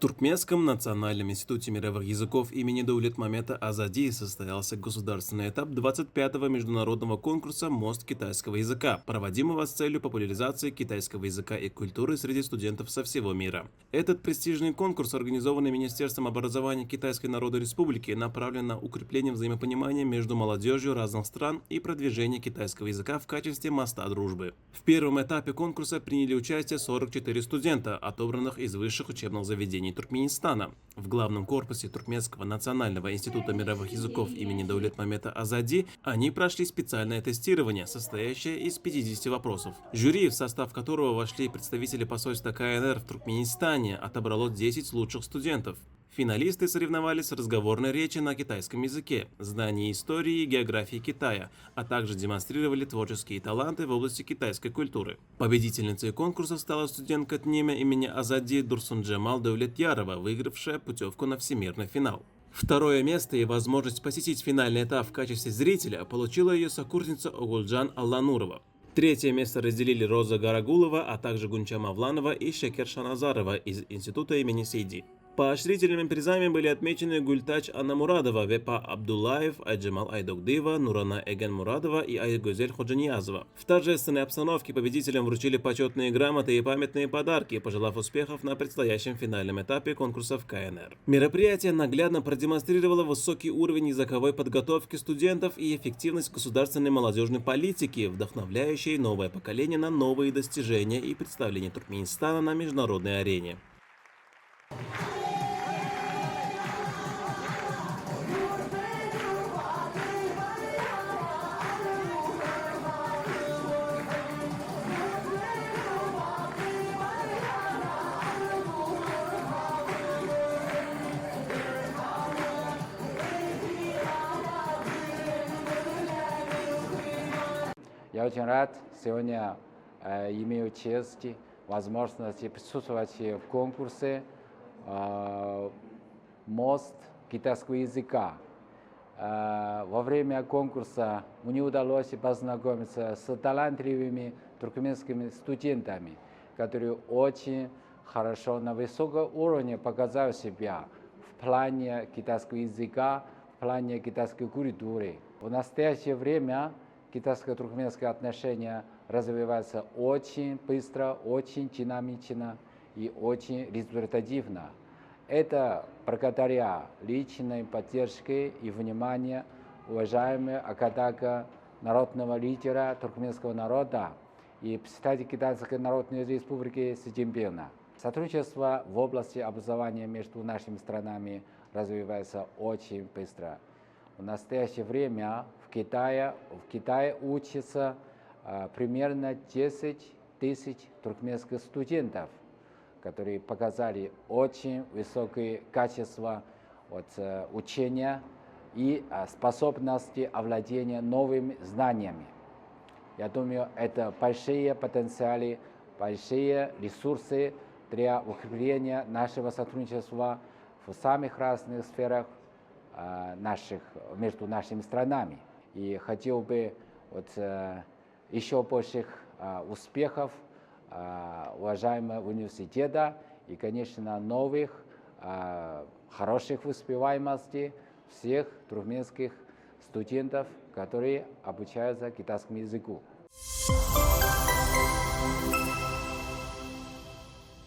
Туркменском национальном институте мировых языков имени Даулетмамета Азади состоялся государственный этап 25-го международного конкурса «Мост китайского языка», проводимого с целью популяризации китайского языка и культуры среди студентов со всего мира. Этот престижный конкурс, организованный Министерством образования Китайской Народной Республики, направлен на укрепление взаимопонимания между молодежью разных стран и продвижение китайского языка в качестве моста дружбы. В первом этапе конкурса приняли участие 44 студента, отобранных из высших учебных заведений Туркменистана. В главном корпусе Туркменского национального института мировых языков имени Даулетмамета Азади они прошли специальное тестирование, состоящее из 50 вопросов. Жюри, в состав которого вошли представители посольства КНР в Туркменистане, отобрало 10 лучших студентов. Финалисты соревновались в разговорной речи на китайском языке, знании истории и географии Китая, а также демонстрировали творческие таланты в области китайской культуры. Победительницей конкурса стала студентка ТНИМа имени Азади Дурсунджемал Даулетьярова, выигравшая путевку на всемирный финал. Второе место и возможность посетить финальный этап в качестве зрителя получила ее сокурсница Огулджан Алланурова. Третье место разделили Роза Гарагулова, а также Гунча Мавланова и Шекер Шаназарова из института имени Сейди. Поощрительными призами были отмечены Гультач Анна Мурадова, Вепа Абдуллаев, Айджамал Айдогдыева, Нурана Эген Мурадова и Айгузель Ходжаниязова. В торжественной обстановке победителям вручили почетные грамоты и памятные подарки, пожелав успехов на предстоящем финальном этапе конкурсов КНР. Мероприятие наглядно продемонстрировало высокий уровень языковой подготовки студентов и эффективность государственной молодежной политики, вдохновляющей новое поколение на новые достижения и представление Туркменистана на международной арене. Я очень рад сегодня имею честь, возможность присутствовать в конкурсе «Мост китайского языка». Во время конкурса мне удалось познакомиться с талантливыми туркменскими студентами, которые очень хорошо на высоком уровне показали себя в плане китайского языка, в плане китайской культуры. В настоящее время китайско-туркменские отношения развиваются очень быстро, очень динамично и очень результативно. Это благодаря личной поддержке и вниманию уважаемого академика, народного лидера туркменского народа и председателя Китайской Народной Республики Си Цзиньпина. Сотрудничество в области образования между нашими странами развивается очень быстро. В настоящее время в Китае учатся примерно 10 тысяч туркменских студентов, которые показали очень высокое качество учения и способности овладения новыми знаниями. Я думаю, это большие потенциалы, большие ресурсы для укрепления нашего сотрудничества в самых разных сферах между нашими странами. И хотел бы еще больших успехов уважаемого университета и, конечно, новых хороших успеваемостей всех туркменских студентов, которые обучаются китайскому языку.